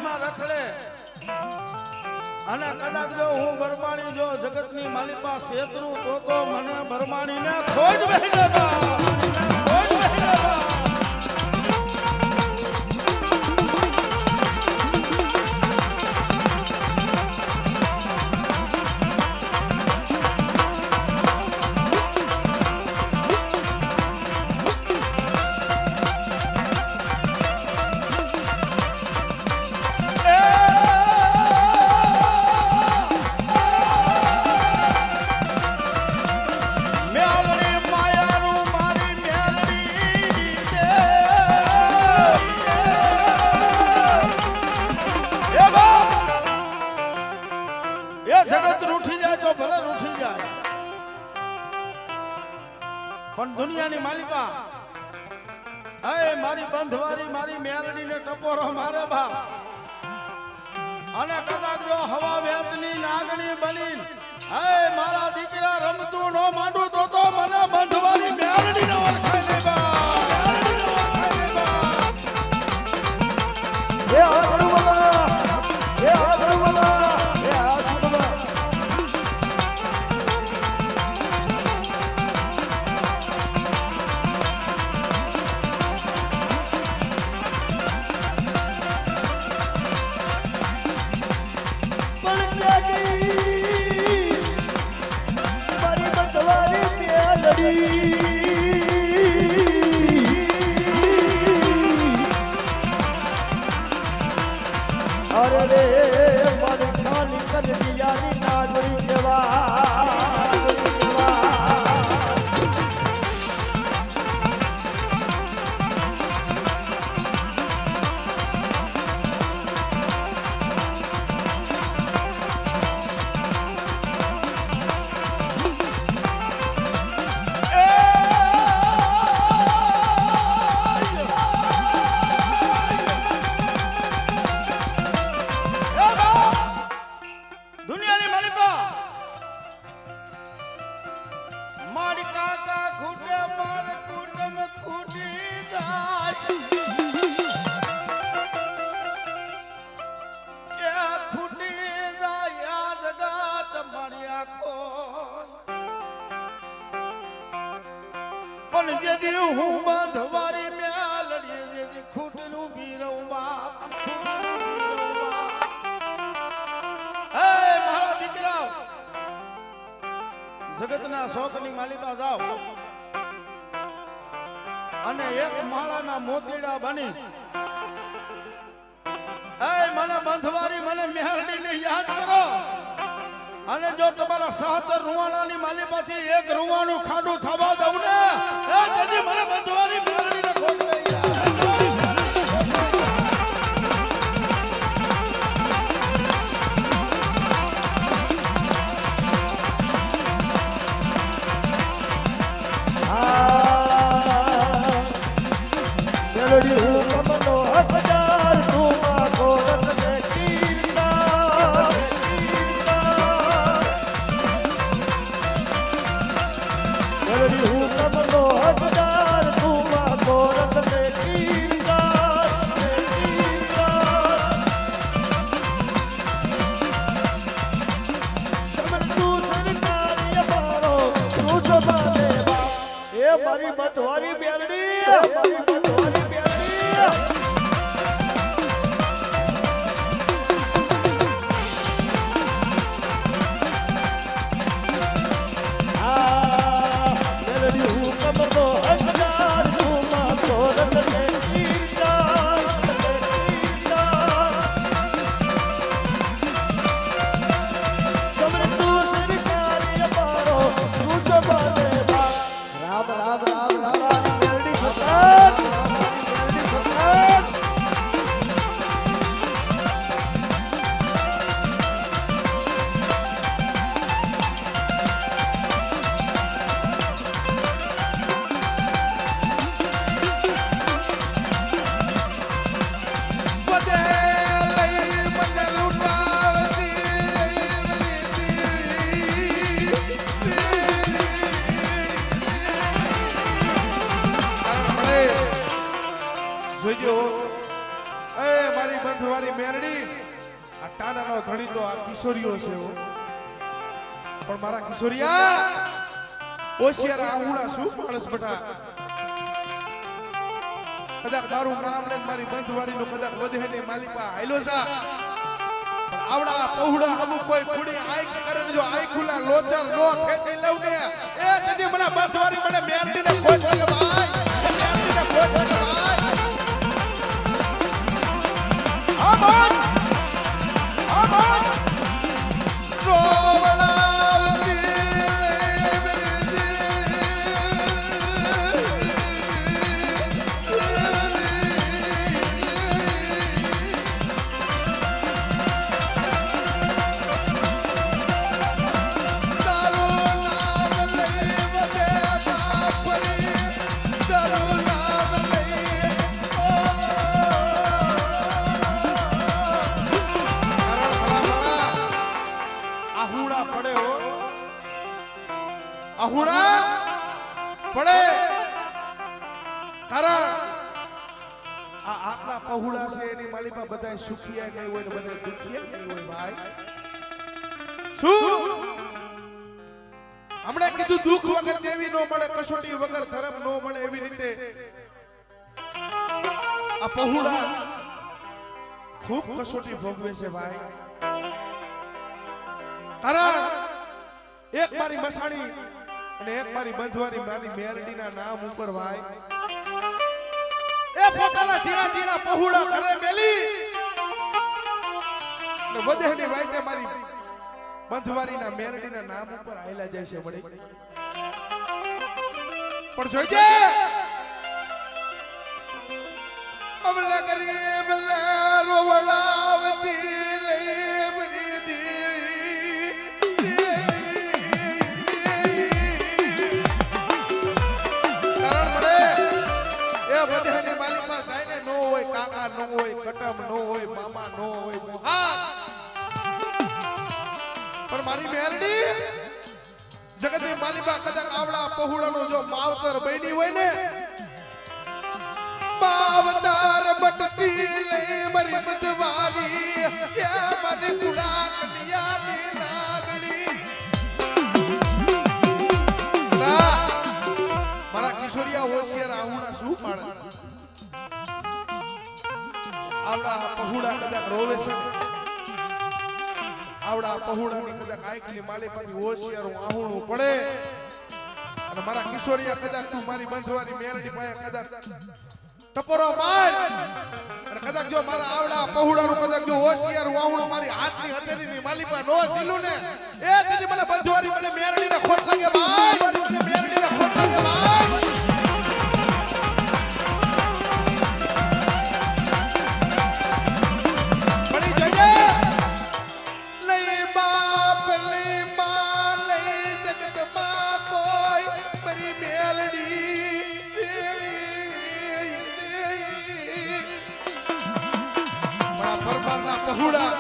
માયામાં રખડે અને કદાચ જો હું બરમાણી જો જગતની માલિકા શેતરું તો મને બરમાણીને ખોજ વહી લેવા ખોજ વહી લેવા પણ દુનિયાની માલિકા હે મારી બંધવારી મારી મેલડી ને ટપોરો મારે બા અને કદાચ જો હવા વેતની નાગણી બની હે મારા દીકરા રમતું નો માંડું તો મને બંધવારી મેલડી ને ઓળખાય નહીં બા હે આગળવાલા હે આગળવાલા હે આગળવાલા અરે રે મારી ખાલી કર દિયાની નાગરી પણ જેદી હું બંધવારી મેલડી જેદી ખૂટલું બીરવા હે મારા દીકરા જગતના શોકની માલિકા જાવ અને એક માળાના મોતીડા બની હે મને બંધવારી મને મેલડીને યાદ કરો અને જો તમારા 70 રૂવાણાની માલિકાથી એક રૂવાણું ખાડું થવા દઉં ને તેથી મને બંધવારી મેલડીને ખોટ નહીં મેલડી હું કમનો હજાર તું માગો રત દે ચીરતા મેલડી હું કમનો હજાર તું માગો બંધવારી મેરડી આ ટાણાનો ધણી તો આ કિશોરીઓ છે હો. પણ મારા કિશોરિયા ઓશિયાર આહુડા શું માણસ બટા. કદાચ મારું નામ લઈને મારી બંધવારીનું કદાચ વધે ને માલિકા હાઈલો જા. પણ આવડા પહોળા અમુક કોઈ કુડી આંખ કરે ને જો આંખ ખુલા લોચર નો ખેંચી લઉં ને એ તેથી મને બંધવારી મને મેરડીને ખોટ લાગે ભાઈ. મેરડીને ખોટ લાગે ભાઈ. હા ભાઈ હા ભાઈ અહુડા પડે કારણ આ આટલા પહોળા છે એની માલિકા બધા સુખિયા નહીં હોય ને બધા દુખિયા નહીં હોય ભાઈ. શું હમણાં કીધું દુઃખ વગર દેવી નો મળે કસોટી વગર ધર્મ નો મળે એવી રીતે આ પહોળા ખૂબ કસોટી ભોગવે છે ભાઈ. તારા એક મારી મસાણી અને એક મારી બંધવારી મારી મેરડીના નામ ઉપર ભાઈ એ પોતાના જીણા જીણા પહોળા ઘરે મેલી ને વધેની વાઈતે મારી બંધવારીના મેરડીના નામ ઉપર આયલા જાય છે વળી. પણ જોઈજે અમલા ગરીબ લે રોવડાવતી નો હોય કટમ નો હોય મામા નો હોય મોહા. પણ મારી મેલડી જગતની માલિકા કદાચ આવડા પહોળાનો જો માવતર બની હોય ને માવતર બટતી લે મારી બંધવારી એ મારી કુડા કન્યાની નાગણી. મારા કિશોરિયા હોશિયાર આહુડા શું પાડે. આવડા પહોળા કદાચ રોવે છે આવડા પહોળાની કદાચ આંખની માલિકાની હોશિયારું આહુણું પડે અને મારા કિશોરિયા કદાચ તું મારી બંધવારી મેરડી પાસે કદાચ ટપોરો માર અને કદાચ જો મારા આવડા પહોળાનું કદાચ જો હોશિયારું આહુણું મારી હાથની હથેળીની માલિકા નો ઝીલું ને એ તેથી મને બંધવારી મને મેરડીને ખોટ લાગે ભાઈ. મને મેરડીને ખોટ લાગે ભાઈ. પહોળા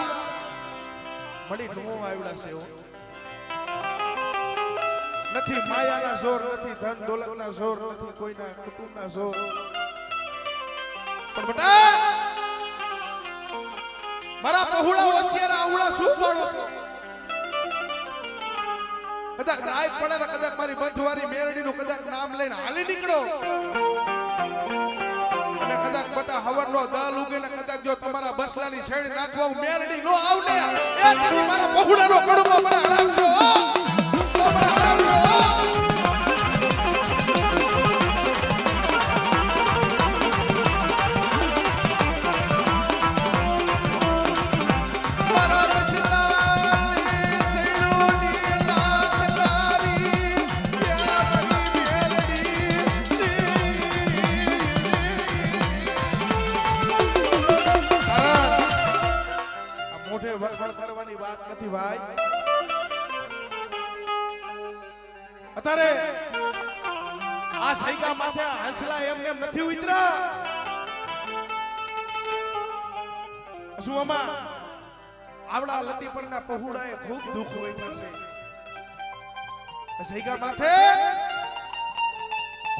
મળી નો આવડા છે નથી માયાના જોર નથી ધન દોલતના જોર નથી કોઈના કુટુંબના જોર. પણ બેટા મારા પહોળા હોશિયાર આવડા શું પાડો છો. કદાચ રાત પડે ને કદાચ મારી બંધવારી મેરડીનું કદાચ નામ લઈને હાલી નીકળો અને કદાચ બટા હવનનો દાલ ઉગે ને કદાચ જો તમારા બસલાની છેડી નાખવા મેલડી નો આવને એ તેથી મારા પહોળાનો કડુકો મને હરાવજો તો મને હરાવજો. કરવાની વાત નથી ભાઈ. અત્યારે આ સાઈકા માથે હંસલા એમને એમ નથી ઉતરા. શું આમાં આવડા લતી પરના પહોળાએ ખૂબ દુઃખ વેઠ્યું છે. સાઈકા માથે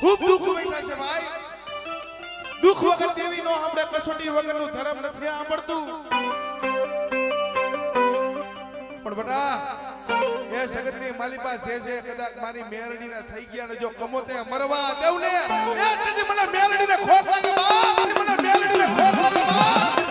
ખૂબ દુઃખ વેઠ્યા છે ભાઈ. દુઃખ વગર દેવી નો આપણે કસોટી વગરનું ધર્મ નથી સાંભળતું. જગતની માલિપા જે કદાચ મારી મેરડીના થઈ ગયા ને જો કમોતે મરવા દેવ ને એ તેથી મને મેરડીને ખોટ લાગે બા મને મેરડીને ખોટ લાગે બા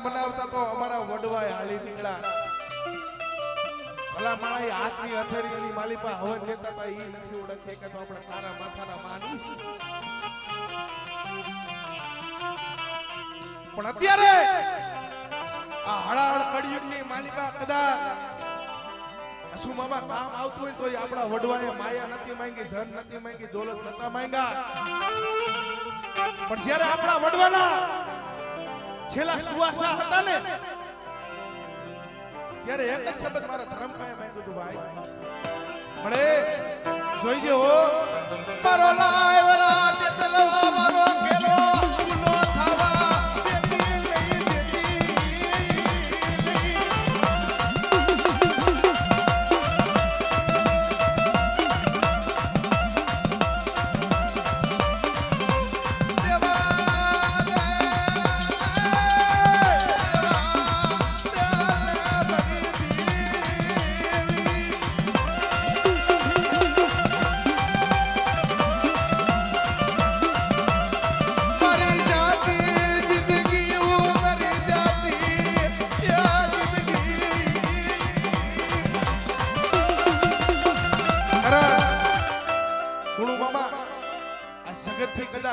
મનાવતા તો અમારા વડવાય હાલી નીકળ્યા ભલા મારા હાથની અથેરીની માલિપા હવન દેતા હતા ઈ નથી ઓળખે કે તો આપણે તારા માથાના માની પણ અત્યારે આ હળાહળ કળિયુગની માલિપા કદાચ શું મામા કામ આવતું હોય તો આપણા વડવાએ માયા નથી માંગી ધન નથી માંગી દોલત નતા માંગ્યા પણ જ્યારે આપણા વડવાના છેલ્લા સુવાસા હતા ને ત્યારે એક જ શબ્દ મારા ધર્મ કાય માંગ્યું હતું ભાઈ મળે જોઈજો મારો લાય રાત તલવા મારો કેલો ફૂલો થાવા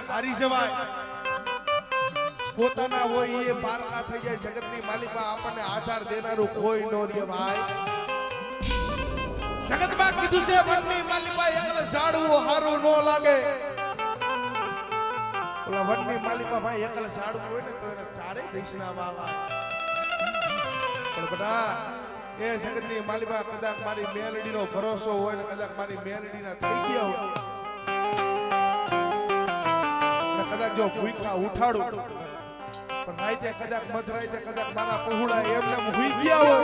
હારી જવાય પોતાના હોય એ પારકા થઈ જાય જગતની માલિકા આપણને આધાર દેનારું કોઈ નો રે ભાઈ જગતમાં કીધું છે વનની માલિકા એકલા ઝાડવું હારું નો લાગે ઓલા વનની માલિકા ભાઈ એકલા ઝાડવું હોય ને તો એને ચારે દિશના વાવા પણ બધા એ જગતની માલિકા કદાચ મારી મેલડીનો ભરોસો હોય ને કદાચ મારી મેલડીના થઈ ગયા હોય કદાચ જો ભૂખા ઉઠાડું પણ રાતે કદાચ મધરાતે કદાચ મારા પહોળા એમને ભૂઈ ગયા હોય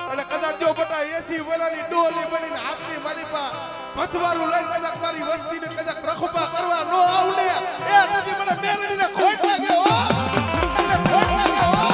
અને કદાચ જો બટા એસી વલાની ડોલી બનીને હાથની માલિપા પથવારું લઈને કદાચ મારી વસ્તીને કદાચ રખપા કરવા નો આવડે એ નથી મને મેલડીને ખોટ લાગે હો ખોટ લાગે હો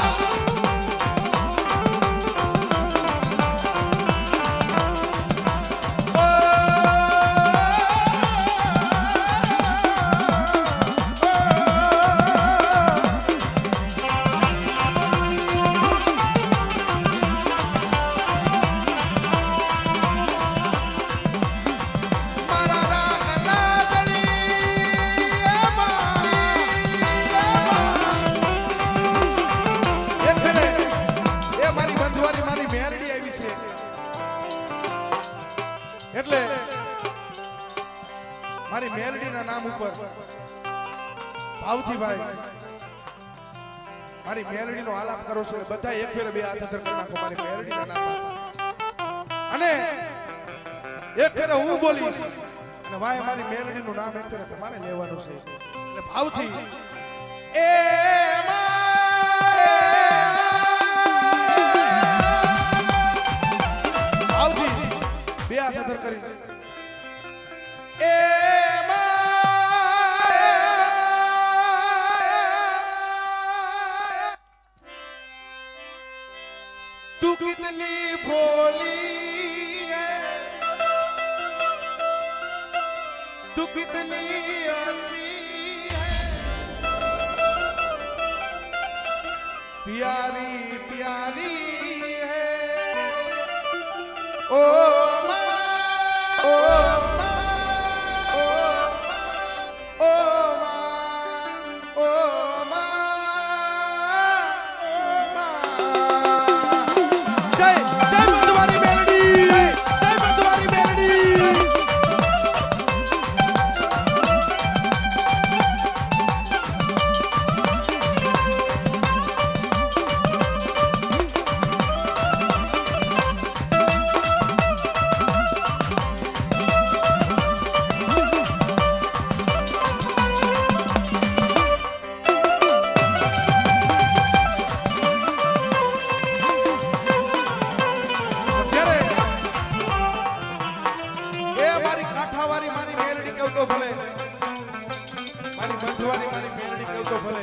એટલે મારી મેલડીના નામ ઉપર ભાવથી ભાઈ મારી મેલડીનો આલાપ કરો છો બધા એક ફેરે બે હાથ ધર કરી નાખો મારી મેલડીના નામ અને એક ફેરે હું બોલીશ અને ભાઈ મારી મેલડીનું નામ એક ફેરે તમારે લેવાનું છે એટલે ભાવથી એ ભાવથી બે હાથ ધર કરી એ तू कितनी भोली है तू कितनी हंसी है प्यारी प्यारी બંધવારી મારી મેરડી કહું તો ભલે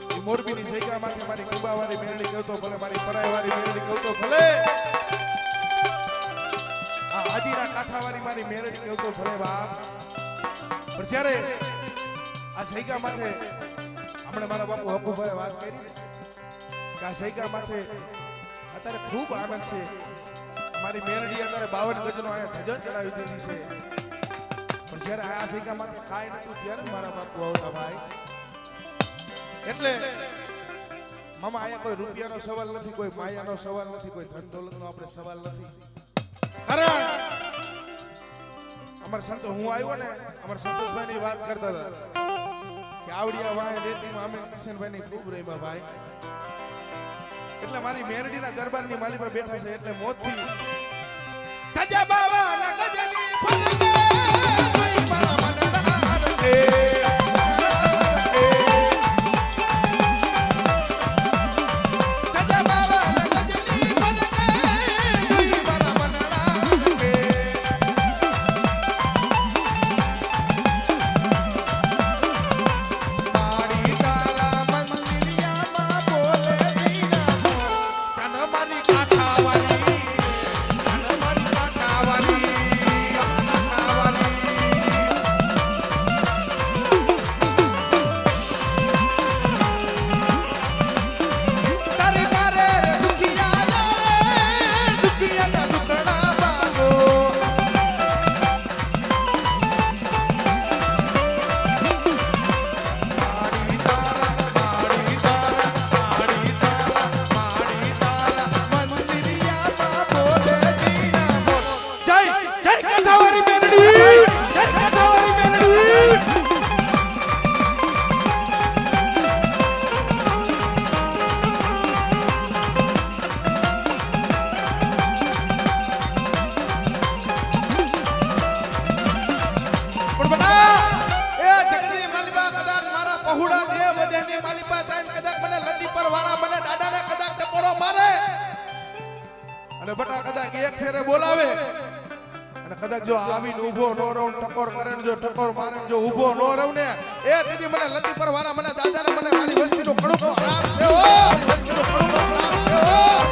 ઈ મોરબીની જગ્યામાંથી મારી કુબાવાળી મેરડી કહું તો ભલે મારી પરાયવાળી મેરડી કહું તો ભલે આ હાજીરા કાંઠાવાળી મારી મેરડી કહું તો ભલે બાપ પણ જ્યારે આ જગ્યા માથે હમણાં મારા બાપુ હકુભાઈ વાત કરી કે આ જગ્યા માથે અત્યારે ખૂબ આનંદ છે મારી મેરડી અત્યારે 52 ગજનો અહીંયા ધજા ચડાવી દીધી છે પણ જ્યારે આ જગ્યા માથે કાંઈ નતું ત્યારે મારા બાપુ આવતા ભાઈ એટલે મામા અહીંયા કોઈ રૂપિયાનો સવાલ નથી કોઈ માયાનો સવાલ નથી કોઈ ધન દોલતનો આપણે સવાલ નથી કારણ અમાર સંતો હું આવ્યો ને અમાર સંતોષભાઈની વાત કરતા હતા કે આવડિયા વાય રેતીમાં અમે કિશનભાઈની ખૂબ રહીમાં ભાઈ એટલે મારી મેરડીના દરબારની માલીમાં બેઠા છે એટલે મોતથી તજા બાવાના ગજની ફલકે મારા મનડા હરકે બટા કદાચ એક ફેરે બોલાવે અને કદાચ જો આવીને ઊભો નો રહું ટકોર કરે ને જો ટકોર મારે જો ઊભો નો રહું ને એ દીદી મને લતી પર વાળા મને દાદાને મને મારી વસ્તીનો ઘણો ખરાબ છે હો વસ્તીનો ઘણો ખરાબ છે હો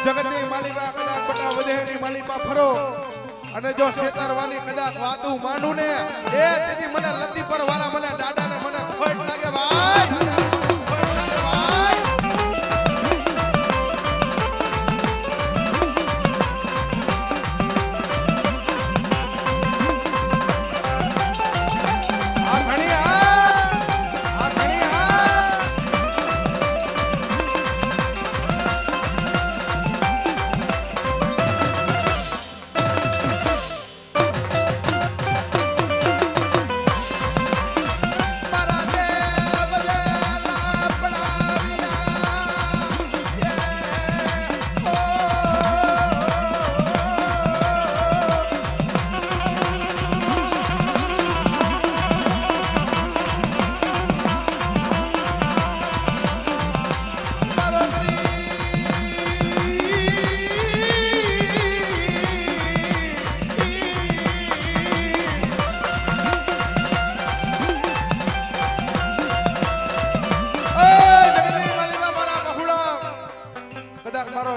જગતની માલિકા કદાચ બટા વધેની માલિકા ફરો અને જો શેતરવાની કદાચ વાતું માંડું ને એ તેથી મને લતી પર વાળા મને દાદાને મને ખોટ લાગે ભાઈ ખોટ લાગે ભાઈ આ ઘણી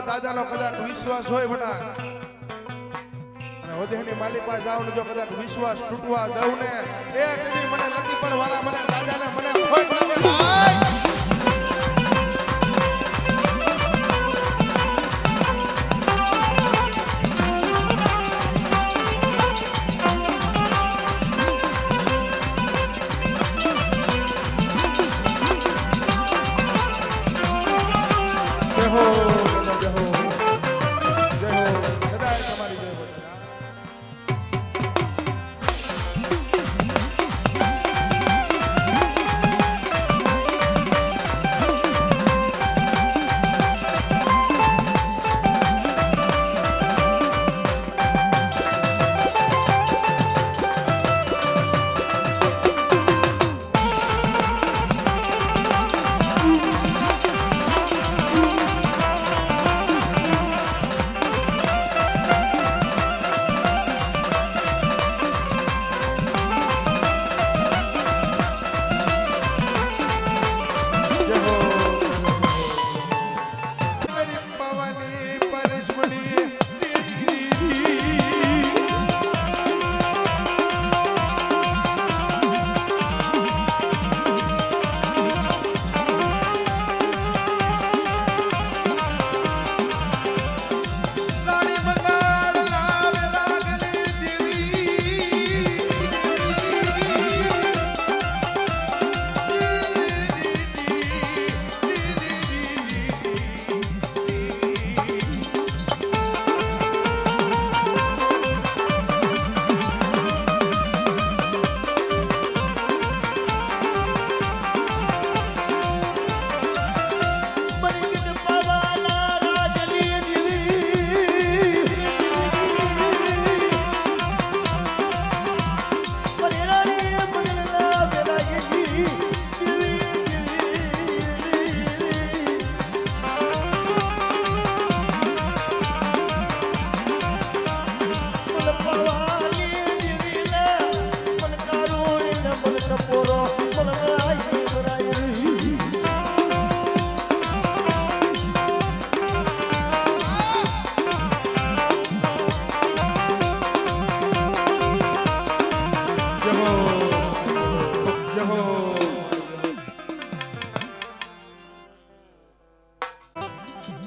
દાદાનો કદાચ વિશ્વાસ હોય બટા અને વધેની માલી પાસે જાવ ને જો કદાચ વિશ્વાસ તૂટવા દઉં ને એ તેથી મને લતી પર વાળા મને દાદાને મને ખોટ લાગે ભાઈ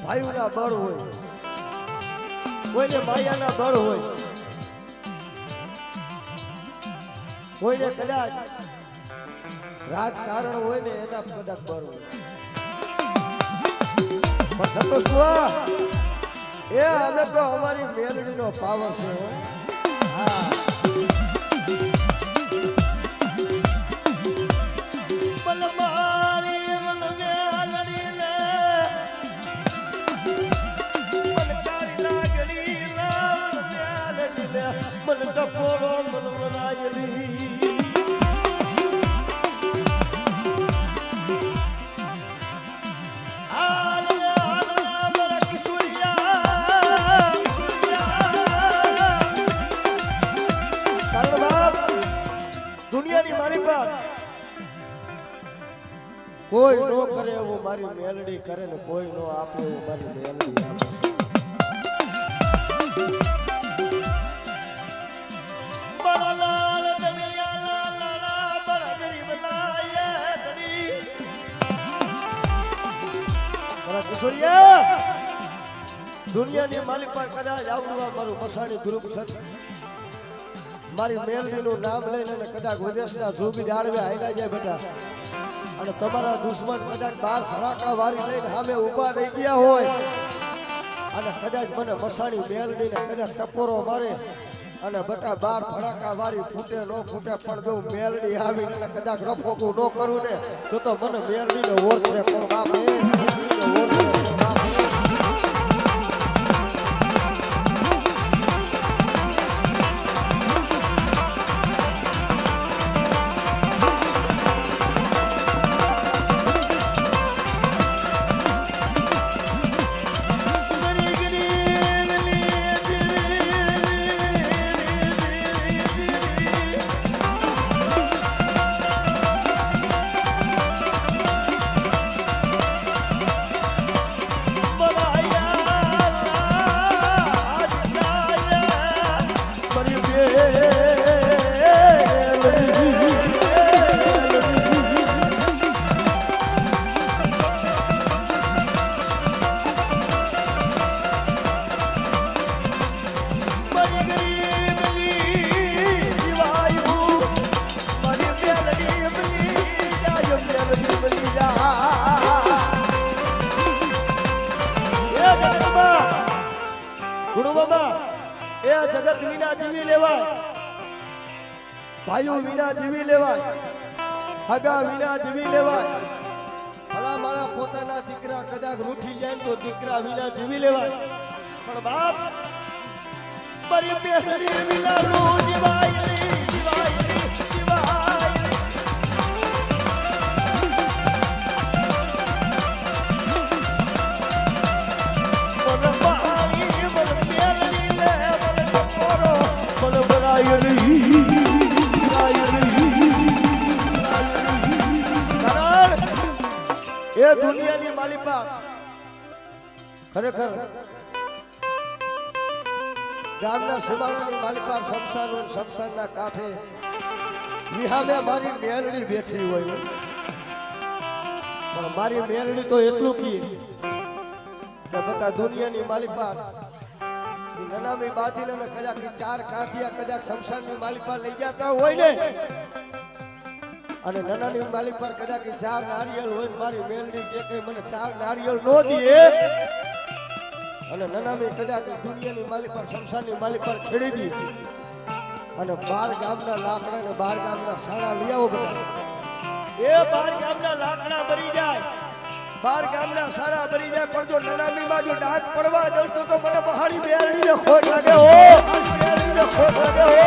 ભાઈઓના બળ હોય, કોઈને માયાના બળ હોય, કોઈને કદાચ રાજકારણ હોય ને એના કદાચ બળ હોય, પણ સંતોષવા એ અમે તો અમારી મેલડીનો પાવર છે હો. હા મન ટપોરો મન મનાયલી દુનિયાની મારી પર કોઈ નો કરે એવું મારી મેલડી કરે ને કોઈ નો આપે એવું મારી મેલડી આપે. દુનિયાની માલિક પર કદાચ આવડું મારું મસાણી ગ્રુપ છે, મારી મેલડીનું નામ લઈને કદાચ વિદેશના જોગ જાળવે હાલ્યા જાય બેટા, અને તમારા દુશ્મન કદાચ 12 ધડાકા વારી લઈને સામે ઊભા રહી ગયા હોય અને કદાચ મને મસાણી મેલડીને કદાચ ટપોરો મારે અને બેટા 12 ધડાકા વારી ફૂટે ન ફૂટે પણ જો મેલડી આવીને કદાચ રફોકું ન કરું ને તો મને મેલડીને ઓળખે પણ બાપ જગત વિના જીવી લેવાય, ભાઈઓ વિના જીવી લેવાય, હગા વિના જીવી લેવાય, ભલા મારા પોતાના દીકરા કદાચ રૂઠી જાય તો દીકરા વિના જીવી લેવાય, પણ બાપ મારી બેસડી વિના નો જીવાય નહીં, જીવાય નહીં, જીવાય એ દુનિયાની માલિકા ખરેખર ગામના સીમાડાની માલિકા શમશાનના કાંઠે વિહામે મારી મેલડી બેઠી હોય, પણ મારી મેલડી તો એટલું કી કે બધા દુનિયાની માલિકા નનામી બાજીને કદાચ 4 કાંઠિયા કદાચ શમશાનની માલિકા લઈ જતા હોય ને અને નનાની માલિક પર કદાચ 4 નારિયેળ હોય, મારી મેલડી કે કઈ મને 4 નારિયેળ નો દીએ અને નનામી કદાચ દુનિયાની માલિક પર શમશાનની માલિક પર છેડી દી અને 12 ગામના લાકડા ને 12 ગામના સાડા લઈ આવો બધા, એ 12 ગામના લાકડા ભરી જાય, 12 ગામના સાડા ભરી જાય, પણ જો નનામીમાં જો ડાક પડવા દઉં તો મને બહારી મેલડીને ખોટ લાગે હો, મેલડીને ખોટ લાગે હો.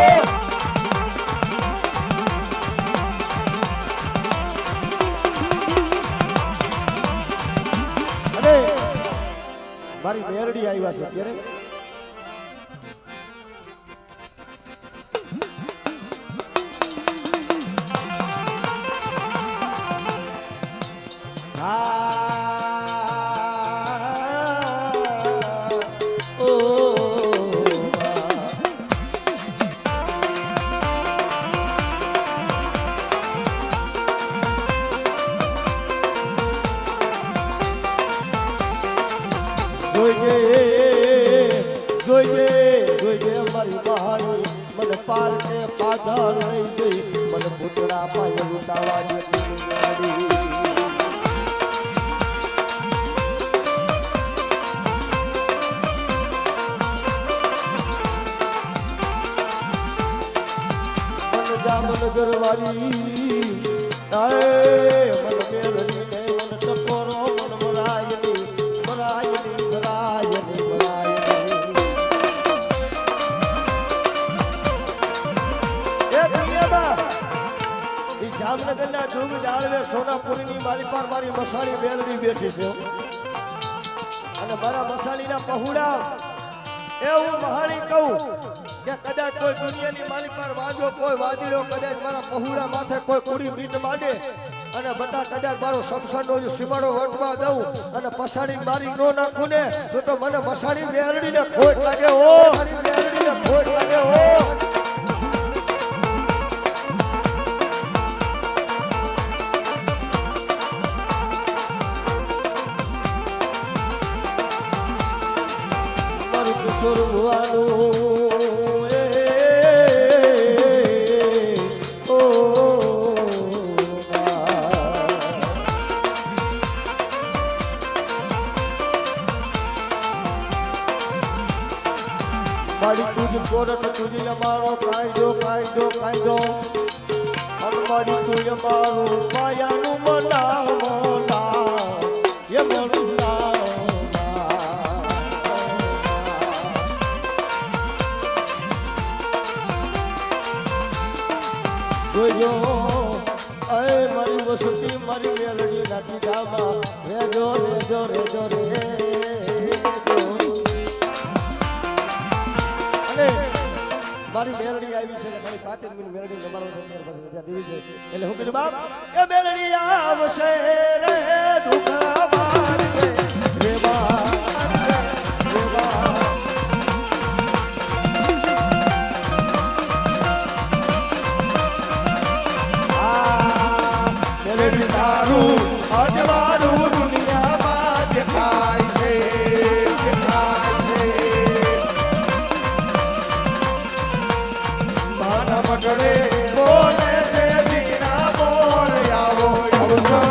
મારી મેરડી આવ્યા છે ત્યારે આધાર લઈ જઈ મને પૂતળા પાય લૂંટાવા દેતી મેલડી. જામનગર વાળી આય મન મેલડી ને મન ટકોરો મન મરાયની મરાયની મરાયની મરાયની એ દુનિયામાં ઈ જામનગરના જોગ જાળવે સોનાપુરીની મારી પર મારી મસાણી મેલડી બેઠી છે અને મારા મસાણીના પહુડા એ હું મહાણી કહું કે કદાચ કોઈ દુનિયાની માલી પર વાજો કોઈ વાદીડો કદાચ મારા પહુડા માથે કોઈ કુડી બીટ માંડે અને બટા કદાચ મારો સમસાનો જો સીમાડો વટવા દઉં અને પસાડી મારી નો નાખું ને તો મને મસાડી મેલડીને ખોટ લાગે હો મેલડીને ખોટ લાગે હો. મારું કિશોર ભુવાનું મારી તુજ કોરટ તુજી અમારો કાયદો કાયદો કાયદો અને મારી તુજ અમારું પાયાનું મનાવ મનાવ એ મનાવ જોજો અય મારી વસતી મારી મેલડી નાખી જામાં રેજો રેજો રેજો રે મારી મેલડી આવી છે મારી 5 મિનિટ મેલડી તમારો સંદેશ પછી ત્યાં દેવી છે એટલે હું કીધું બાપ એ મેલડી આવશે રે દુખા મારશે રે બા રે બા આ મેલડી તારું અજવાળું દુનિયામાં દેખાય છે દેખાય છે. મગડે બોલે છે દીના બોલ આવો અવસર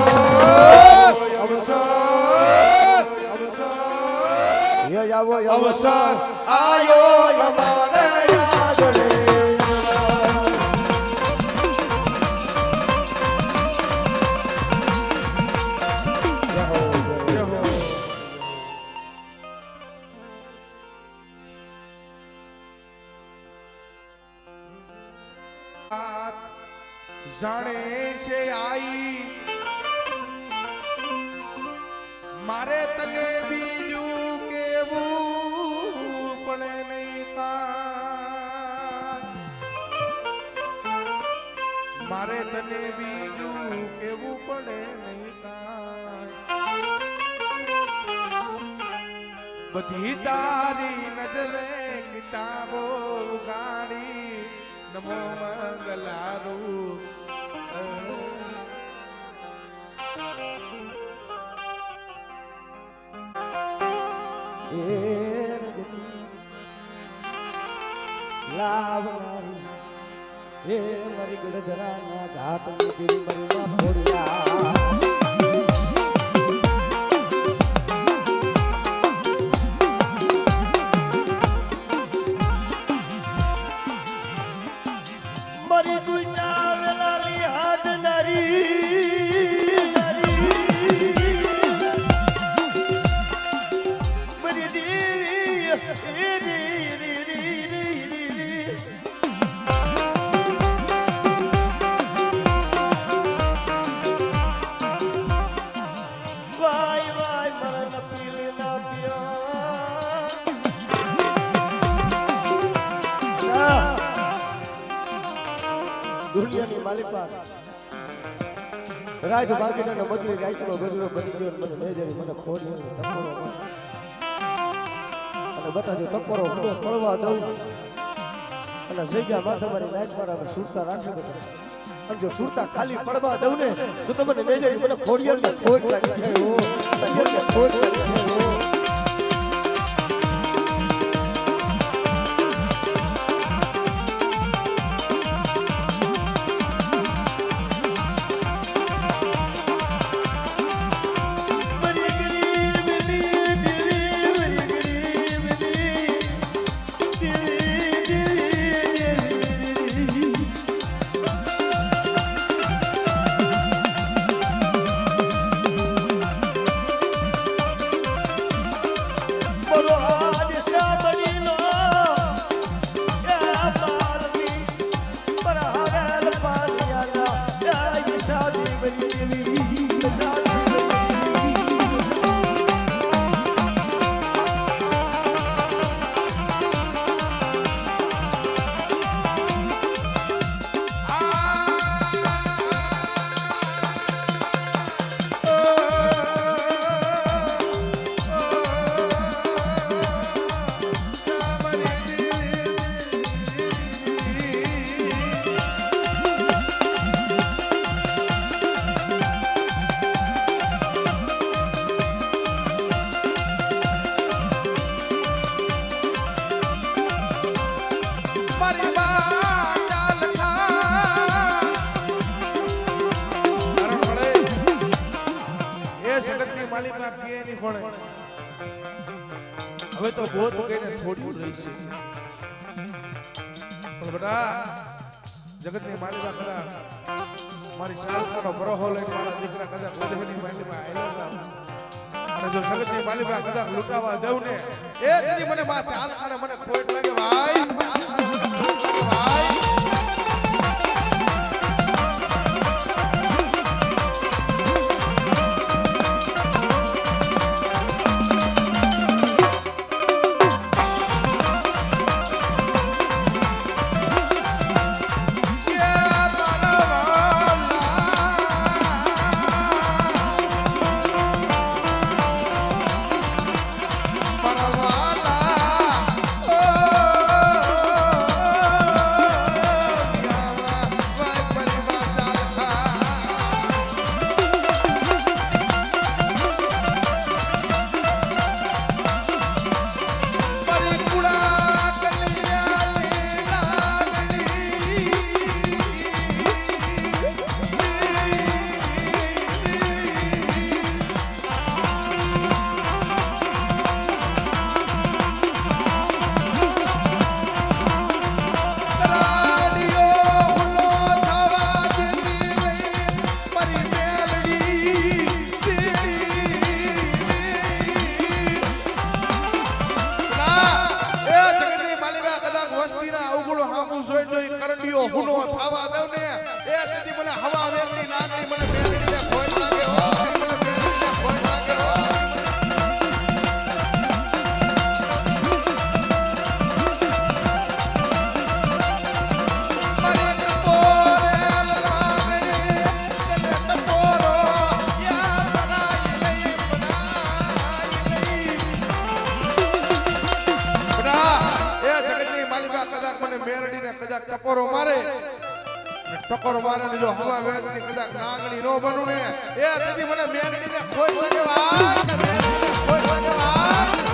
આવો અવસર આયો અમારે યાદ રે. જાણે છે આઈ મારે તને બીજું કેવું પડે નહીં કાંઈ મારે તને બીજું કેવું પડે નહીં કાંઈ બધી તારી નજરે કિતાબો ગાડી નમો મંગલારું લાવનારી હે મારી ગડધરાના ઘાટની દેવી મારી માં ફોડ્યા મારી દુનિયા વેલાલી હાડનારી મારી દેવી વાય વાય મરણ પીલી ના પિયા દુનિયાની માલિકા રાજ ભાગીને બદલી રાઈતનો ગજરો બની ગયો મને મેજરી મને ખોડી ટકોરો અને બટા જો ટકોરો હું પડવા દઉં અને જગ્યા માથે મારી નાઈટ પર સુરતા રાખી દઉં અને જો સુરતા ખાલી પડવા દઉં ને તો તમને મેજરી મને ખોડિયલ ને ખોટ લાગી જાય હો ખોટ લાગી જાય હો. મારી માં ચાલ એ જગતની માલિકા કે ની કોણે હવે તો ગોત ગઈને થોડી રહી છે પણ બેટા જગતની માલિકા કદા મારી ચાલકાનો બરોહો લઈને મારા દીકરા કદા ગોદની માલિકા આયલા અને જો જગતની માલિકા કદા લૂંટાવા દેવ ને એ તેની મને માં ચાલકાને મને ખોટ લાગે ભાઈ ભાઈ હુનો થાવા દેવ ને એ તેથી મને હવા વેગની નાગણી મને મેલડીને ખોઈ લાગે હો મને મેલડીને ખોઈ લાગે હો મારે ટપોરે લાગણી તને ટપોરો યા બનાઈ લઈ બડા એ જગતની માલિકા કદાચ મને મેલડીને કદાચ ટપોરો મારે ટકોર મારે ને જો હવા વેગની કદાચ નાગણી નો બનું ને એ તેથી મને મેલડીને ખોટ લાગે ભાઈ ખોટ લાગે ભાઈ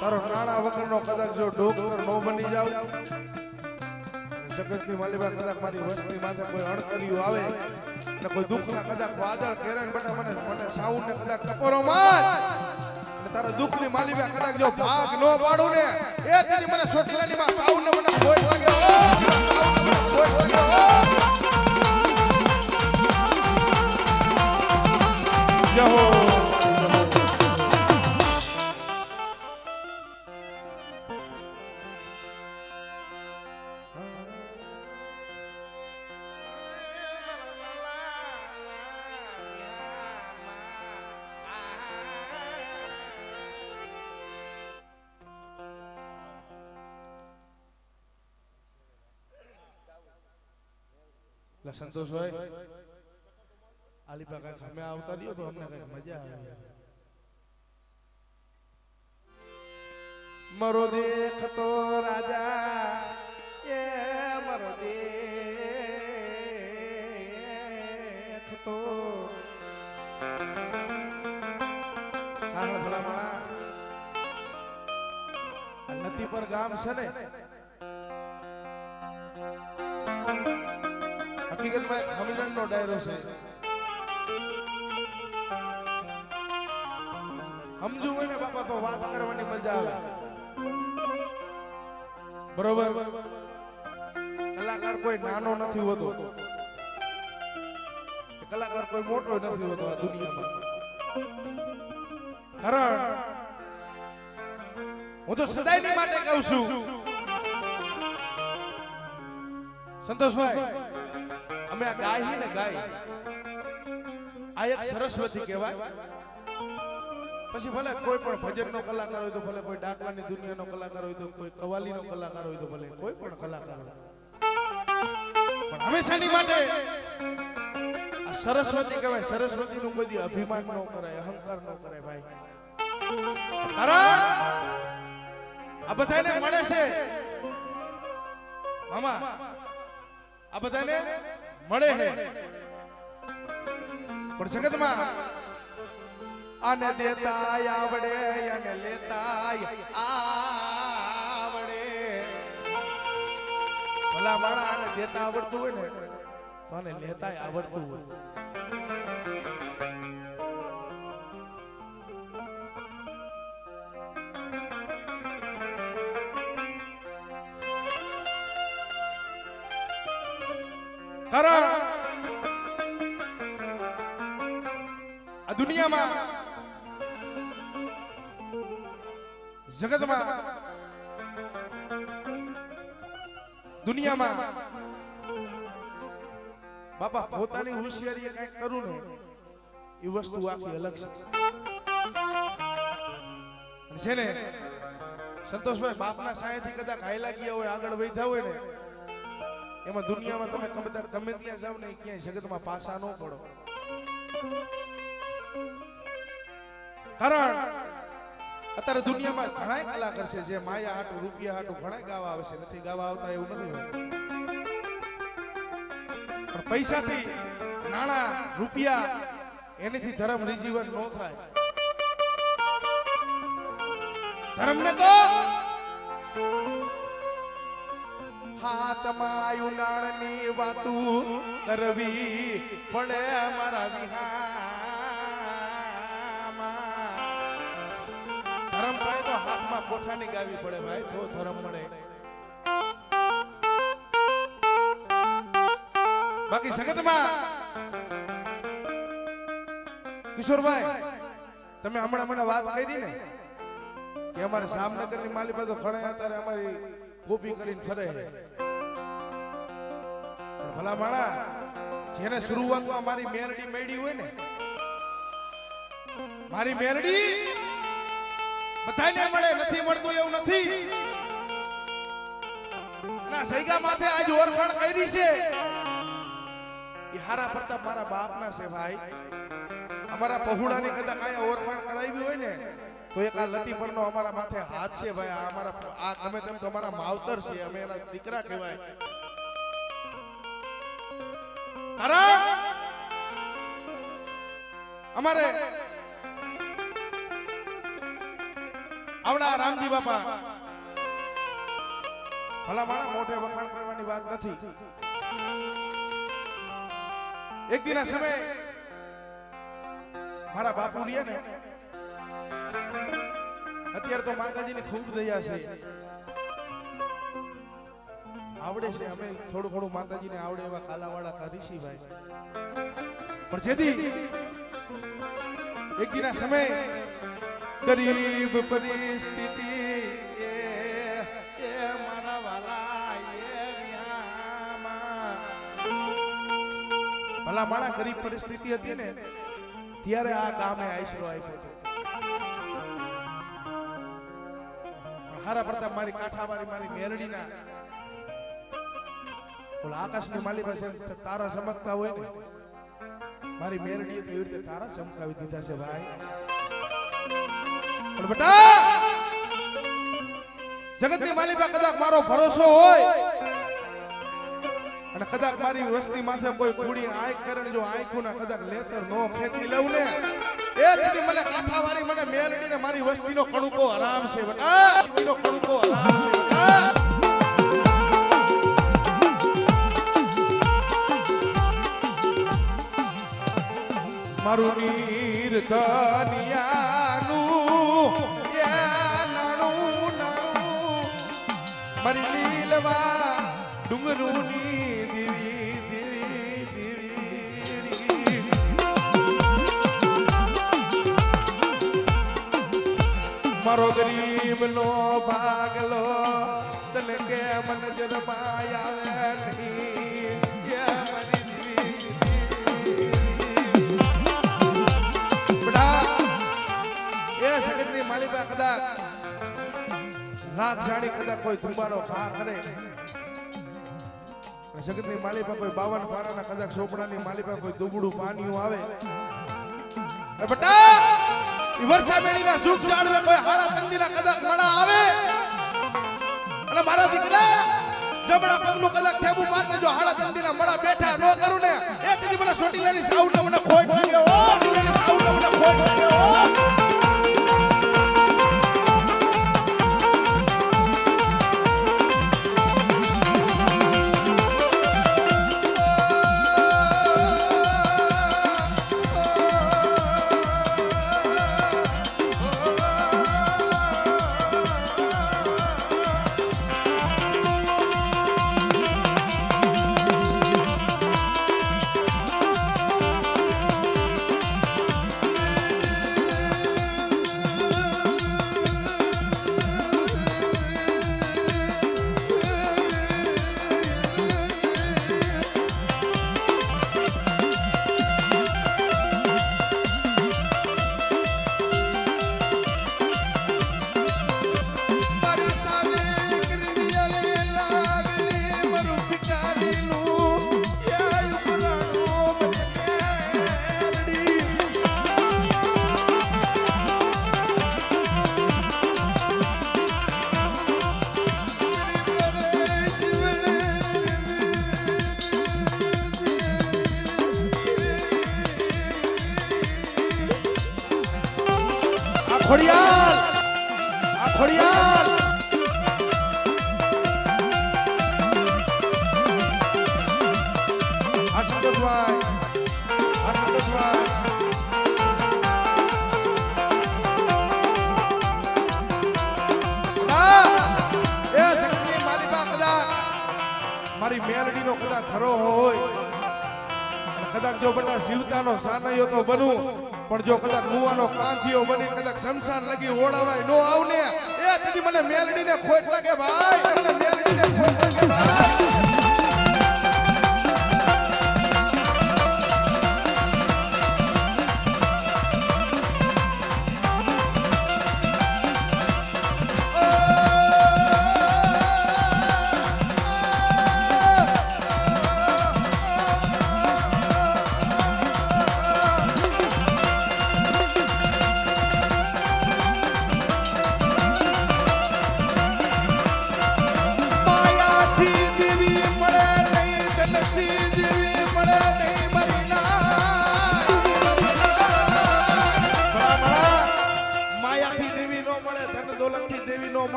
તારો નાણા વગરનો કદાચ જો ડોક્ટર નો બની જાવ જગતની માલિકા કદાચ મારી વસ્તી માથે કોઈ અડકરિયું આવે અને કોઈ દુઃખના કદાચ વાદળ કેરન બટા મને સાઉન્ડ ને કદાચ ટકોરો માર અને તારા દુઃખની માલિકા કદાચ જો ભાગ નો પાડું ને એ તેની મને સોટલાની માં સાઉન્ડ ને મને ખોટ લાગે ખોટ લાગે એટલે સંતોષભાઈ આલીપા કાંઈક અમે આવતા રહ્યો તો અમને કઈક મજા આવે. મરો દેખતો રાજા એ મરો દેખતો કારણ ભલામણા નદી પર ગામ છે ને હકીકતમાં હમીરણનો ડાયરો છે. સમજવું હોય ને બાપા તો વાત કરવાની મજા આવે. બરોબર કલાકાર કોઈ નાનો નથી હોતો, કલાકાર કોઈ મોટો નથી હોતો આ દુનિયામાં. કારણ હું તો સદાયની માટે કહું છું સંતોષભાઈ, અમે આ ગાય ને ગાય આ એક સરસ્વતી કહેવાય. પછી ભલે કોઈ પણ ભજનનો કલાકાર હોય તો ભલે, કોઈ ડાકવાની દુનિયાનો કલાકાર હોય તો, કોઈ કવાલીનો કલાકાર હોય તો ભલે, કોઈ પણ કલાકાર હોય, પણ હંમેશાની માટે આ સરસ્વતી કહેવાય. સરસ્વતીનું કોઈ દી અભિમાન ન કરાય, અહંકાર ન કરાય ભાઈ. કારણ આ બધાને મળે છે મામા, આ બધાને મળે છે, પણ જગતમાં આને દેતા આવડે અને લેતા આવડે. ભલા માણા આને દેતા આવડતું હોય ને તો આને લેતા આવડતું હોય. કારણ આ દુનિયામાં જગતમાં દુનિયામાં બાપા પોતાની હોશિયારી કઈક કરું ને એ વસ્તુ આખી અલગ છે ને. સંતોષભાઈ બાપના સાયેથી કદાચ હાયલા ગયા હોય, આગળ વધ્યા હોય ને, એમાં દુનિયામાં તમે ગમે ત્યાં જાવ ને ક્યાંય જગતમાં પાછા ન પડો. કારણ અત્યારે દુનિયામાં ઘણા કલાકાર છે જે માયા હાટું, રૂપિયા હાટું ઘણા ગાવા આવે છે, નથી ગાવા આવતા એવું નથી હોય. પણ પૈસાથી, નાણા, રૂપિયા એનીથી ધર્મ રીજીવન ન થાય. ધર્મને તો હાથમાં ઉનાળની વાતું કરવી પડે મારા વિહામાં. ધર્મ થાય તો હાથમાં કોઠાની ગાવી પડે ભાઈ, તો ધર્મ મળે. બાકી જગતમાં કિશોરભાઈ તમે હમણાં મને વાત કરી ને કે અમારે જામનગરની માલી પાસે ઘણા અત્યારે અમારી કોપી કરીને ફરે છે. ભલા માણા જેને શરૂઆતમાં મારી મેલડી મેળી હોય ને, મારી મેલડી બધાને મળે, નથી મળતું એવું નથી. ના સૈગા માથે આજ ઓળખાણ કરી છે એ હારા પ્રતાપ મારા બાપના છે ભાઈ. અમારા પહુડાની કદાચ કાંઈ ઓળખાણ કરાવી હોય ને તો એક આ લતી પરનો અમારા માથે હાથ છે ભાઈ. આ અમારા આ તમે તેમ તો અમારા માવતર છે, અમે એના દીકરા કહેવાય. અમારે આવડા રામજી બાપા ભલા માણા મોઢે વખાણ કરવાની વાત નથી. એક દિના સમય મારા બાપુ રહ્યા ને, અત્યારે તો માતાજીની ખૂબ દયા છે, આવડે છે, અમે થોડું ઘણું માતાજીને આવડે એવા કાલાવાળા કરીશી ભાઈ. પણ જેથી એક દિના સમય ગરીબ પરિસ્થિતિ એ મારા વાલા એ વિહામાં ભલા માણા ગરીબ પરિસ્થિતિ હતી ને ત્યારે આ ગામે આશરો આપ્યો હતો. હારા પ્રતાપ મારી કાંઠાવાળી મારી મેરડીના ઓલા આકાશની માલી પાસે તારા ચમકતા હોય ને મારી મેરડીએ તો એવી રીતે તારા ચમકાવી દીધા છે ભાઈ પણ બેટા જગતની માલી પર કદાચ મારો ભરોસો હોય અને કદાચ મારી વસ્તી માથે કોઈ કુડી આંખ કરે જો આંખોના કદાચ લેતર નો ખેંચી લઉં ને એ દીદી મને કાંઠાવાળી મને મેલડીને મારી વસ્તીનો કણુકો આરામ છે બેટા વસ્તીનો કણુકો આરામ છે બેટા મારું નીર ધનિયાનું નાણું નાણું મારી લીલવા ડુંગરુની દેવી દેવી દેવી મારો ગરીબનો ભાગલો તને કે મન જરમાય આવે નહીં માલિકા કદાચ રાત જાણી કદાચ કોઈ ધુમાડો ઘા કરે જગતની માલી પર કોઈ 52 પારાના કદાચ ચોપડાની માલી પર કોઈ દુબળું પાણીયું આવે બેટા ઈ વર્ષા મેળીમાં સુખ જાળવે કોઈ હારા તંદીના કદાચ મણા આવે અને મારા દીકરા જમણા પગનું કદાચ ઠેબુ મારને જો હારા તંદીના મણા બેઠા ન કરું ને એ કદી મને સોટીલાની સાઉન્ડ મને ખોટ લાગે ઓ સોટીલાની સાઉન્ડ મને ખોટ લાગે ઓ ખોડિયાલ આ ખોડિયાલ આ સંતોષભાઈ એ શક્તિ માલિકા કદાચ મારી મેલડીનો કદાચ ખરો હોય કદાચ જો બધા જીવતાનો સાનૈયો તો બનું પણ જો કદાચ મુવાનો કાંથીઓ બની કદાચ શમશાન લગી ઓળાવાય નો આવને એ તેથી મને મેલડીને ખોટ લાગે ભાઈ મને મેલડીને ખોટ લાગે ભાઈ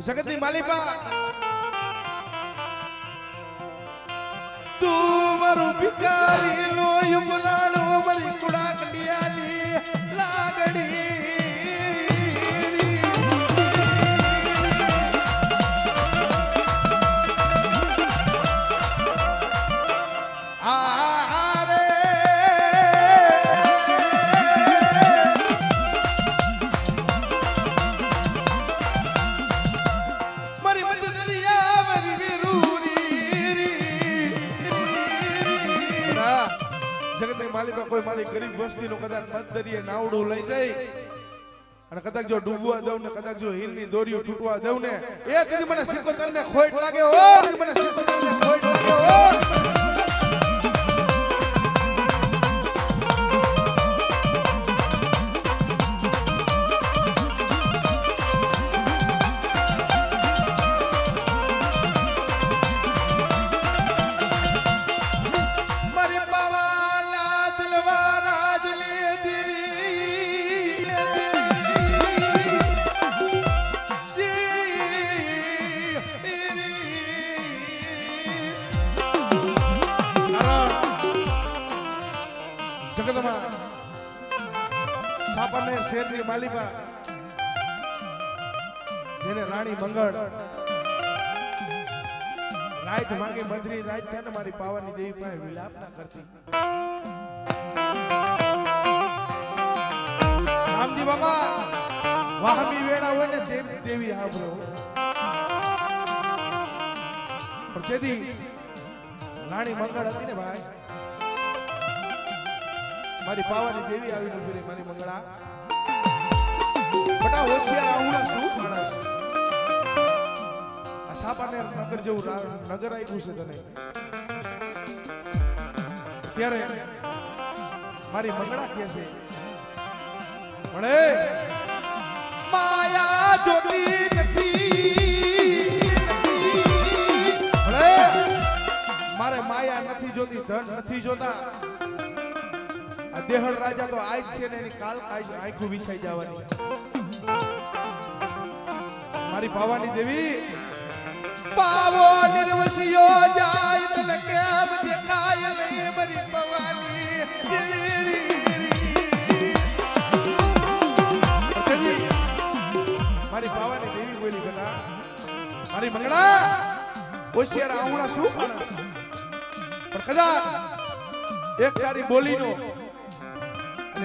જગતની માલિકા તું મારું ભિખારી નો યુમનાનો મારી કુડા કડિયાની લાગડી જગતની માલિકા કોઈ મારી ગરીબ વસ્તીનું કદાચ મધદરીએ નાવડું લઈ જાય અને કદાચ જો ડૂબવા દઉં ને કદાચ જો હિલની દોરીઓ તૂટવા દઉં ને એ તેથી મને સિકોતર ને ખોટ લાગે હો મને સિકોતર ને ખોટ લાગે હો સાપરને શેરની માલિકા જેને રાણી મંગળ રાત માંગે મંત્રી રાત થાય ને મારી પાવાની દેવી પાસે વિલાપ ના કરતી રામજી બાબા વાહમી વેળા હોય ને દેવી આવરો પણ તેથી રાણી મંગળ હતી ને ભાઈ મારી પાવાની દેવી આવી ઉભી રહી મારી મંગળા બટા હોશિયાર આવું શું માણસ આ સાપાને નગર જેવું નગર આપ્યું છે તને ત્યારે મારી મંગળા કહે છે પણ માયા જોતી નથી મારે માયા નથી જોતી ધન નથી જોતા આ દેહળ રાજા તો આજ છે ને એની કાલ આંખું વિસાઈ જવાની મારી પાવાની દેવી પાવો નિર્વસિયો જાય તને કેમ દેખાય નહીં મારી પાવાની દેવી મારી પાવાની દેવી બોલી બેટા મારી મંગળા હોશિયાર આવુણા શું માણસ પણ કદાચ એક તારી બોલીનો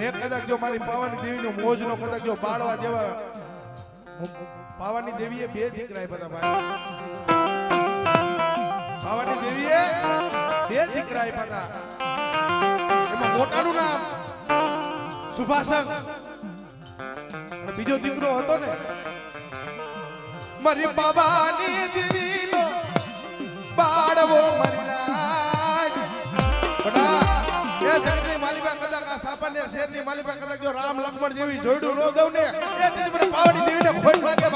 એક કદાચ જો મારી પાવાની દેવીનો મોજનો કદાચ જો બાળવા જેવા પાવાની દેવીએ બે દીકરા બધા ભાઈ પાવાની દેવીએ બે દીકરા હતા એમાં મોટાનું નામ સુભાષક અને બીજો દીકરો હતો ને મારી પાવાની દેવીનો બાળવો મરી લાજ બડા એ જગતની માલિકા કદાચ આ સાપાને શેરની માલિકા કદાચ જો રામ લક્ષ્મણ જેવી જોડ્યું ન દઉં ને એ તેથી મને પાવાની દેવીને ખોટ લાગે